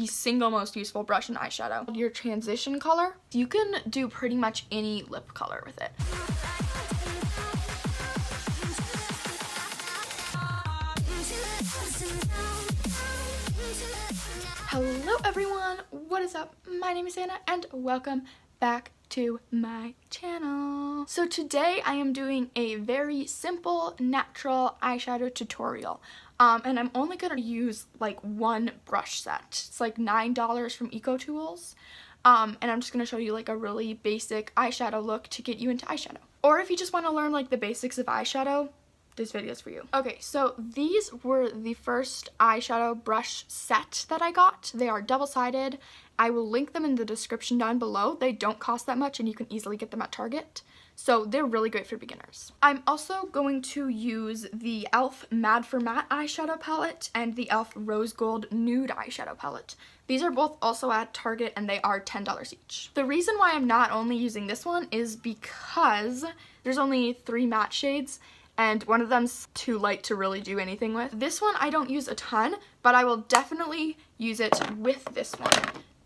the single most useful brush in eyeshadow. Your transition color, you can do pretty much any lip color with it. Hello everyone, what is up? My name is Anna and welcome back to my channel. So today I am doing a very simple natural eyeshadow tutorial. And I'm only gonna use like one brush set. It's like $9 from EcoTools. And I'm just gonna show you like a really basic eyeshadow look to get you into eyeshadow. Or if you just wanna learn like the basics of eyeshadow, this video is for you. Okay, so these were the first eyeshadow brush set that I got. They are double-sided. I will link them in the description down below. They don't cost that much and you can easily get them at Target. So they're really great for beginners. I'm also going to use the e.l.f. Mad for Matte eyeshadow palette and the e.l.f. Rose Gold Nude eyeshadow palette. These are both also at Target and they are $10 each. The reason why I'm not only using this one is because there's only 3 matte shades and one of them's too light to really do anything with. This one I don't use a ton, but I will definitely use it with this one.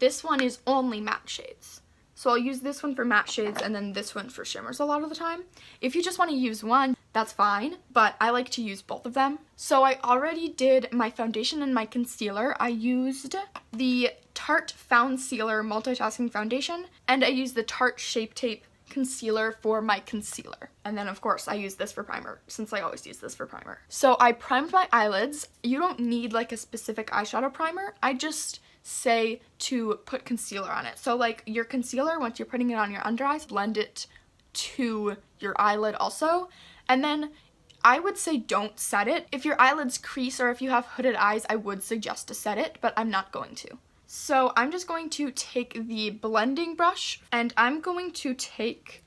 This one is only matte shades. So I'll use this one for matte shades and then this one for shimmers a lot of the time. If you just want to use one, that's fine, but I like to use both of them. So I already did my foundation and my concealer. I used the Tarte Found Sealer Multitasking Foundation and I used the Tarte Shape Tape concealer for my concealer. And then of course I use this for primer since I always use this for primer. So I primed my eyelids. You don't need like a specific eyeshadow primer. I just say to put concealer on it. So like your concealer, once you're putting it on your under eyes, blend it to your eyelid also. And then I would say don't set it. If your eyelids crease or if you have hooded eyes, I would suggest to set it, but I'm not going to. So I'm just going to take the blending brush and I'm going to take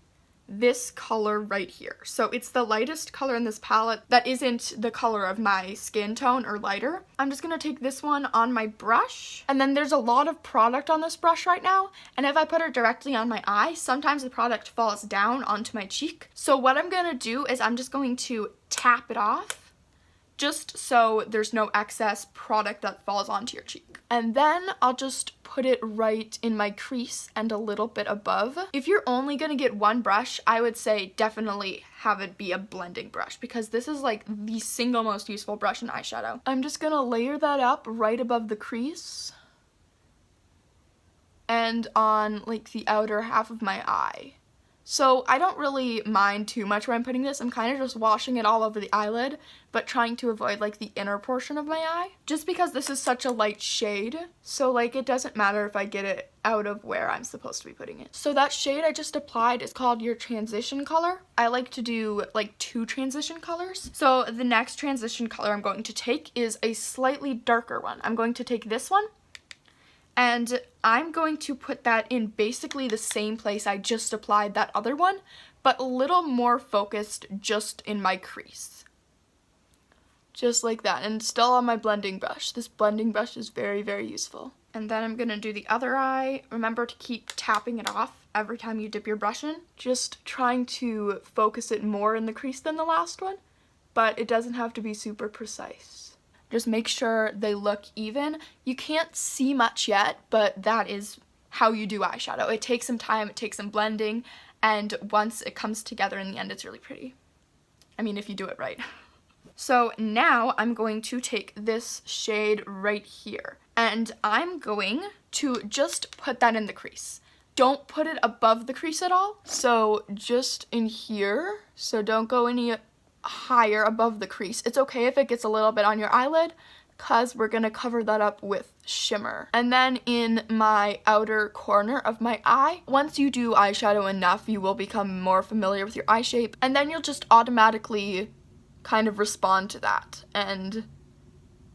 this color right here. So it's the lightest color in this palette that isn't the color of my skin tone or lighter. I'm just going to take this one on my brush, and then there's a lot of product on this brush right now, and if I put it directly on my eye, sometimes the product falls down onto my cheek. So what I'm going to do is I'm just going to tap it off just so there's no excess product that falls onto your cheek. And then I'll just put it right in my crease and a little bit above. If you're only gonna get one brush, I would say definitely have it be a blending brush because this is like the single most useful brush in eyeshadow. I'm just gonna layer that up right above the crease and on like the outer half of my eye. So I don't really mind too much where I'm putting this. I'm kind of just washing it all over the eyelid, but trying to avoid like the inner portion of my eye. Just because this is such a light shade, so like it doesn't matter if I get it out of where I'm supposed to be putting it. So that shade I just applied is called your transition color. I like to do like 2 transition colors. So the next transition color I'm going to take is a slightly darker one. I'm going to take this one. And I'm going to put that in basically the same place I just applied that other one, but a little more focused just in my crease. Just like that, and still on my blending brush. This blending brush is very, very useful. And then I'm gonna do the other eye. Remember to keep tapping it off every time you dip your brush in. Just trying to focus it more in the crease than the last one, but it doesn't have to be super precise. Just make sure they look even. You can't see much yet, but that is how you do eyeshadow. It takes some time, it takes some blending, and once it comes together in the end, it's really pretty. I mean, if you do it right. So now I'm going to take this shade right here, and I'm going to just put that in the crease. Don't put it above the crease at all. So just in here, so don't go any higher above the crease. It's okay if it gets a little bit on your eyelid because we're gonna cover that up with shimmer. And then in my outer corner of my eye, once you do eyeshadow enough, you will become more familiar with your eye shape, and then you'll just automatically kind of respond to that and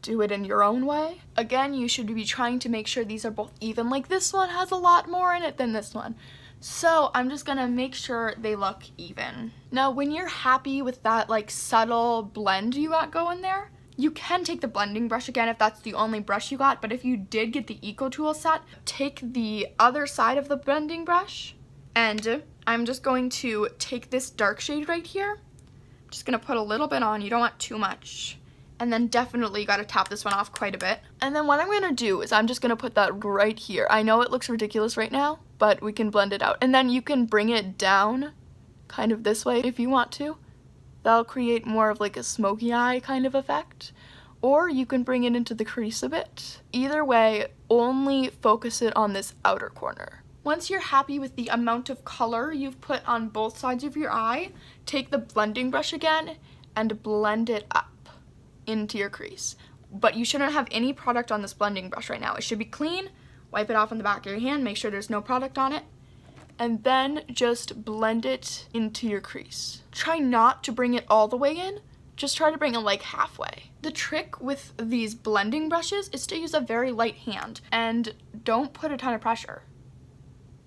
do it in your own way. Again, you should be trying to make sure these are both even. Like this one has a lot more in it than this one. So I'm just gonna make sure they look even. Now, when you're happy with that like subtle blend you got going there, you can take the blending brush again if that's the only brush you got, but if you did get the EcoTools set, take the other side of the blending brush, and I'm just going to take this dark shade right here. I'm just gonna put a little bit on, you don't want too much, And then definitely got to tap this one off quite a bit. And then what I'm going to do is I'm just going to put that right here. I know it looks ridiculous right now, but we can blend it out. And then you can bring it down kind of this way if you want to. That'll create more of like a smoky eye kind of effect. Or you can bring it into the crease a bit. Either way, only focus it on this outer corner. Once you're happy with the amount of color you've put on both sides of your eye, take the blending brush again and blend it up into your crease. But you shouldn't have any product on this blending brush right now. It should be clean. Wipe it off on the back of your hand, make sure there's no product on it, and then just blend it into your crease. Try not to bring it all the way in, just try to bring it like halfway. The trick with these blending brushes is to use a very light hand and don't put a ton of pressure.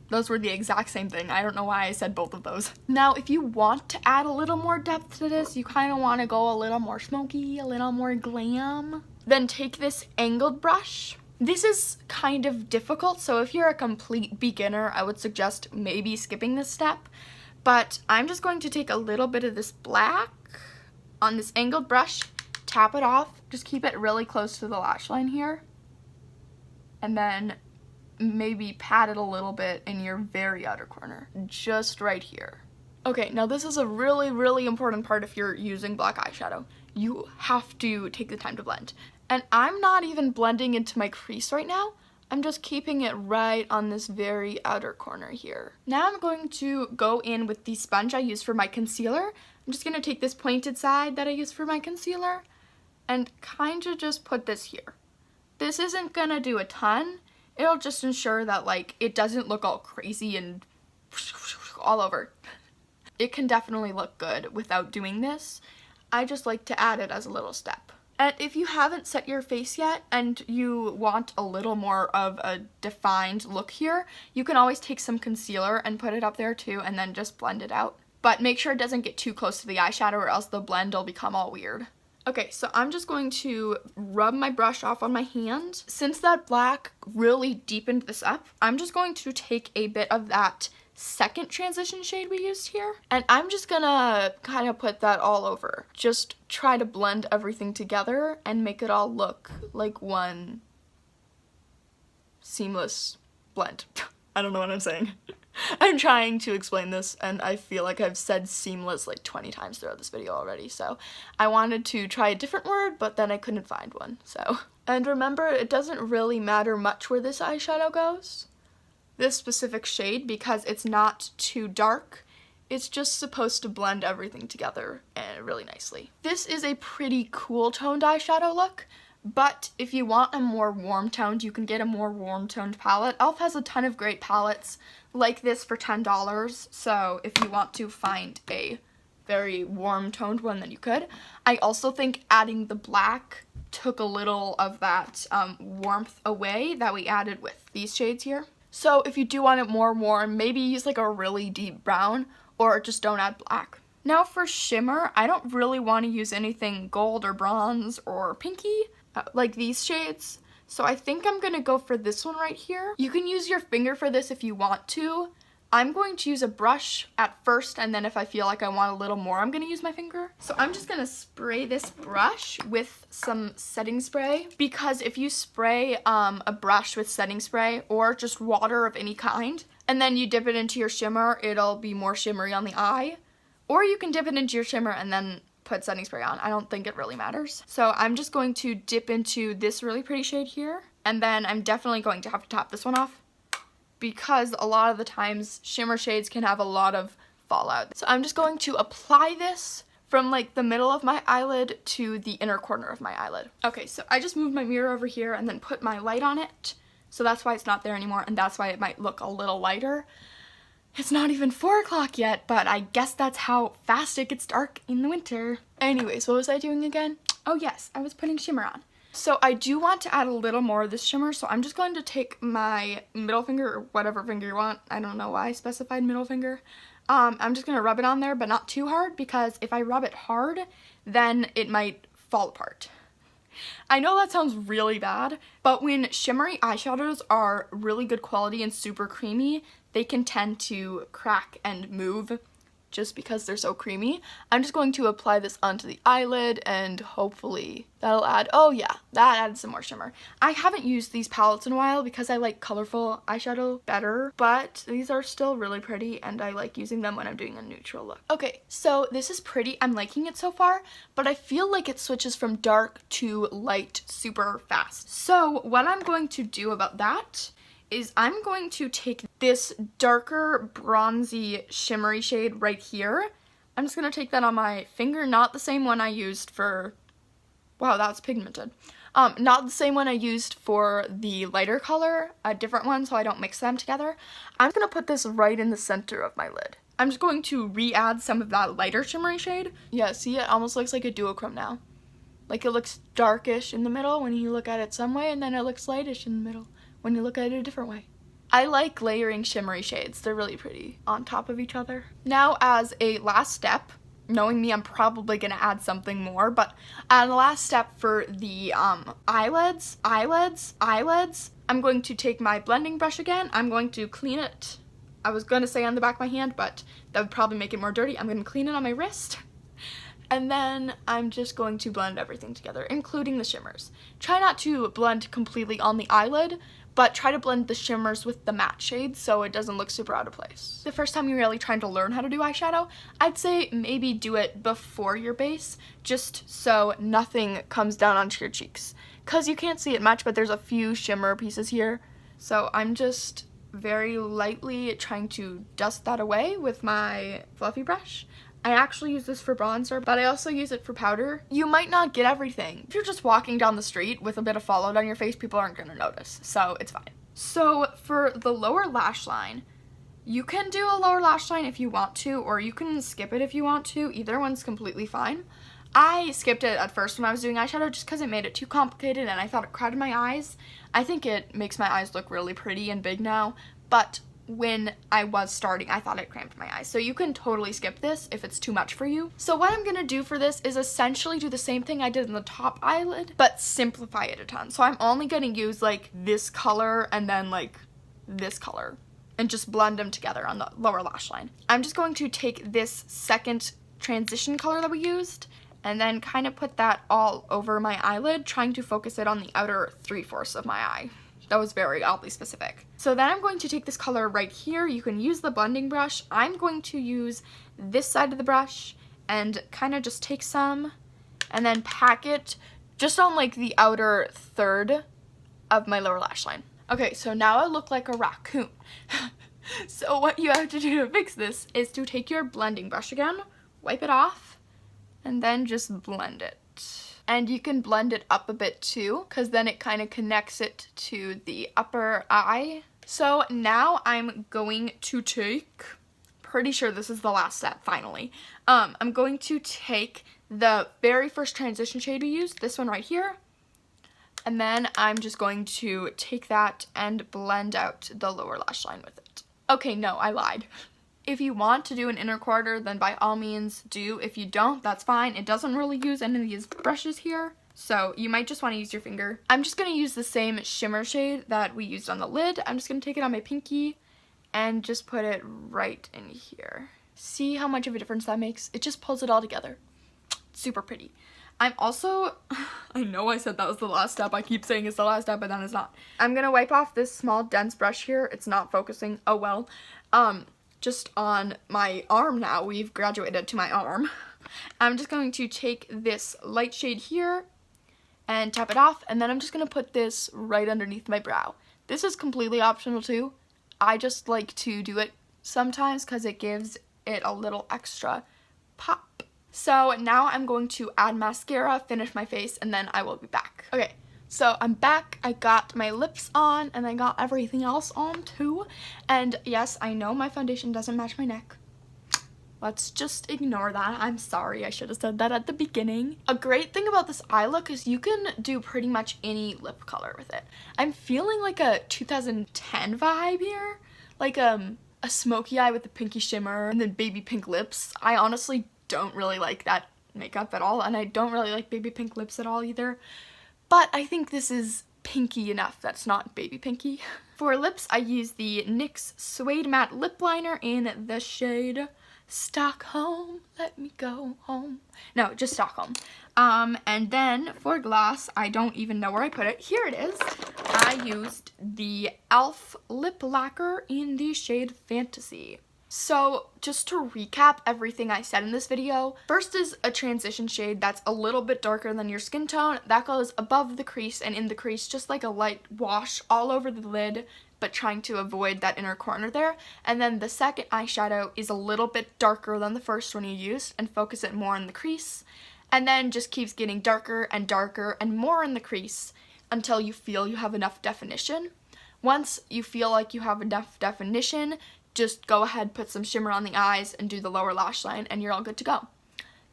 Those were the exact same thing. I don't know why I said both of those. Now, if you want to add a little more depth to this, you kind of want to go a little more smoky, a little more glam, then take this angled brush. This is kind of difficult, so if you're a complete beginner, I would suggest maybe skipping this step. But I'm just going to take a little bit of this black on this angled brush, tap it off, just keep it really close to the lash line here, and then maybe pat it a little bit in your very outer corner, just right here. Okay, now this is a really, really important part if you're using black eyeshadow. You have to take the time to blend. And I'm not even blending into my crease right now. I'm just keeping it right on this very outer corner here. Now I'm going to go in with the sponge I use for my concealer. I'm just going to take this pointed side that I use for my concealer and kind of just put this here. This isn't going to do a ton. It'll just ensure that like it doesn't look all crazy and all over. It can definitely look good without doing this. I just like to add it as a little step. And if you haven't set your face yet and you want a little more of a defined look here, you can always take some concealer and put it up there too and then just blend it out. But make sure it doesn't get too close to the eyeshadow or else the blend will become all weird. Okay, so I'm just going to rub my brush off on my hand. Since that black really deepened this up, I'm just going to take a bit of that second transition shade we used here, and I'm just gonna kind of put that all over. Just try to blend everything together and make it all look like one seamless blend. I don't know what I'm saying. I'm trying to explain this and I feel like I've said seamless like 20 times throughout this video already, so I wanted to try a different word but then I couldn't find one, so. And remember, it doesn't really matter much where this eyeshadow goes, this specific shade, because it's not too dark. It's just supposed to blend everything together really nicely. This is a pretty cool toned eyeshadow look, but if you want a more warm toned, you can get a more warm toned palette. e.l.f. has a ton of great palettes like this for $10, so if you want to find a very warm toned one, then you could. I also think adding the black took a little of that warmth away that we added with these shades here. So if you do want it more warm, maybe use like a really deep brown or just don't add black. Now for shimmer, I don't really want to use anything gold or bronze or pinky like these shades. So I think I'm going to go for this one right here. You can use your finger for this if you want to. I'm going to use a brush at first, and then if I feel like I want a little more, I'm going to use my finger. So I'm just going to spray this brush with some setting spray, because if you spray a brush with setting spray or just water of any kind, and then you dip it into your shimmer, it'll be more shimmery on the eye. Or you can dip it into your shimmer and then put setting spray on. I don't think it really matters. So I'm just going to dip into this really pretty shade here, and then I'm definitely going to have to top this one off, because a lot of the times shimmer shades can have a lot of fallout. So I'm just going to apply this from like the middle of my eyelid to the inner corner of my eyelid. Okay, so I just moved my mirror over here and then put my light on it. So that's why it's not there anymore, and that's why it might look a little lighter. It's not even 4 o'clock yet, but I guess that's how fast it gets dark in the winter. Anyways, what was I doing again? Oh yes, I was putting shimmer on. So I do want to add a little more of this shimmer, so I'm just going to take my middle finger, or whatever finger you want. I don't know why I specified middle finger. I'm just going to rub it on there, but not too hard, because if I rub it hard, then it might fall apart. I know that sounds really bad, but when shimmery eyeshadows are really good quality and super creamy, they can tend to crack and move just because they're so creamy. I'm just going to apply this onto the eyelid and hopefully that'll add, oh yeah, that added some more shimmer. I haven't used these palettes in a while because I like colorful eyeshadow better, but these are still really pretty and I like using them when I'm doing a neutral look. Okay, so this is pretty. I'm liking it so far, but I feel like it switches from dark to light super fast. So what I'm going to do about that is I'm going to take this darker bronzy shimmery shade right here. I'm just going to take that on my finger, not the same one I used for, wow, that's pigmented. Not the same one I used for the lighter color, a different one so I don't mix them together. I'm going to put this right in the center of my lid. I'm just going to re-add some of that lighter shimmery shade. Yeah, see, it almost looks like a duochrome now. Like it looks darkish in the middle when you look at it some way, and then it looks lightish in the middle when you look at it a different way. I like layering shimmery shades. They're really pretty on top of each other. Now, as a last step, knowing me, I'm probably gonna add something more, but as a last step for the eyelids, I'm going to take my blending brush again. I'm going to clean it. I was gonna say on the back of my hand, but that would probably make it more dirty. I'm gonna clean it on my wrist. And then I'm just going to blend everything together, including the shimmers. Try not to blend completely on the eyelid, but try to blend the shimmers with the matte shades so it doesn't look super out of place. The first time you're really trying to learn how to do eyeshadow, I'd say maybe do it before your base, just so nothing comes down onto your cheeks. Because you can't see it much, but there's a few shimmer pieces here. So I'm just very lightly trying to dust that away with my fluffy brush. I actually use this for bronzer, but I also use it for powder. You might not get everything. If you're just walking down the street with a bit of fallout on your face, people aren't gonna notice, so it's fine. So for the lower lash line, you can do a lower lash line if you want to, or you can skip it if you want to. Either one's completely fine. I skipped it at first when I was doing eyeshadow just because it made it too complicated and I thought it crowded my eyes. I think it makes my eyes look really pretty and big now, but when I was starting, I thought it cramped my eyes. So you can totally skip this if it's too much for you. So what I'm gonna do for this is essentially do the same thing I did in the top eyelid, but simplify it a ton. So I'm only gonna use like this color and then like this color and just blend them together on the lower lash line. I'm just going to take this second transition color that we used and then kind of put that all over my eyelid, trying to focus it on the outer 3/4 of my eye. That was very oddly specific. So then I'm going to take this color right here. You can use the blending brush. I'm going to use this side of the brush and kind of just take some and then pack it just on like the outer third of my lower lash line. Okay, so now I look like a raccoon. So what you have to do to fix this is to take your blending brush again, wipe it off, and then just blend it. And you can blend it up a bit too, because then it kind of connects it to the upper eye. So now I'm going to take, pretty sure this is the last step finally. I'm going to take the very first transition shade we used, this one right here, and then I'm just going to take that and blend out the lower lash line with it. Okay, no, I lied. If you want to do an inner quarter, then by all means do. If you don't, that's fine. It doesn't really use any of these brushes here, so you might just want to use your finger. I'm just going to use the same shimmer shade that we used on the lid. I'm just going to take it on my pinky and just put it right in here. See how much of a difference that makes? It just pulls it all together. Super pretty. I'm also, I know I said that was the last step. I keep saying it's the last step, but then it's not. I'm going to wipe off this small dense brush here. It's not focusing. Oh well. Just on my arm now. We've graduated to my arm. I'm just going to take this light shade here and tap it off, and then I'm just going to put this right underneath my brow. This is completely optional too. I just like to do it sometimes because it gives it a little extra pop. So now I'm going to add mascara, finish my face, and then I will be back. Okay. So I'm back, I got my lips on, and I got everything else on too. And yes, I know my foundation doesn't match my neck. Let's just ignore that. I'm sorry, I should have said that at the beginning. A great thing about this eye look is you can do pretty much any lip color with it. I'm feeling like a 2010 vibe here. Like a smoky eye with a pinky shimmer and then baby pink lips. I honestly don't really like that makeup at all, and I don't really like baby pink lips at all either. But I think this is pinky enough that's not baby pinky. For lips, I use the NYX Suede Matte Lip Liner in the shade Stockholm, let me go home. No, just Stockholm. And then for gloss, I don't even know where I put it. Here it is. I used the e.l.f. lip lacquer in the shade Fantasy. So just to recap everything I said in this video, first is a transition shade that's a little bit darker than your skin tone. That goes above the crease and in the crease, just like a light wash all over the lid, but trying to avoid that inner corner there. And then the second eyeshadow is a little bit darker than the first one you used and focus it more in the crease. And then just keeps getting darker and darker and more in the crease until you feel you have enough definition. Once you feel like you have enough definition, just go ahead, put some shimmer on the eyes and do the lower lash line and you're all good to go.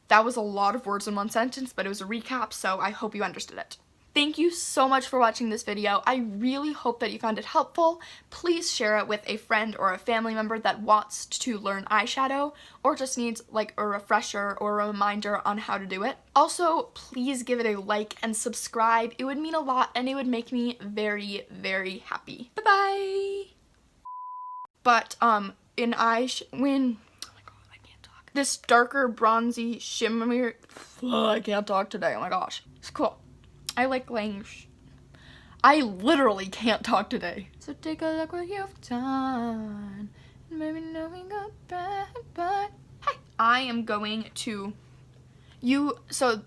That was a lot of words in one sentence, but it was a recap, so I hope you understood it. Thank you so much for watching this video. I really hope that you found it helpful. Please share it with a friend or a family member that wants to learn eyeshadow or just needs like a refresher or a reminder on how to do it. Also, please give it a like and subscribe. It would mean a lot and it would make me very, very happy. Bye-bye! But, oh my god, I can't talk. This darker, bronzy, shimmer, I can't talk today, oh my gosh. It's cool. I like laying, I literally can't talk today. So take a look what you've done, and maybe knowing got bad, but hey, I am going to, so,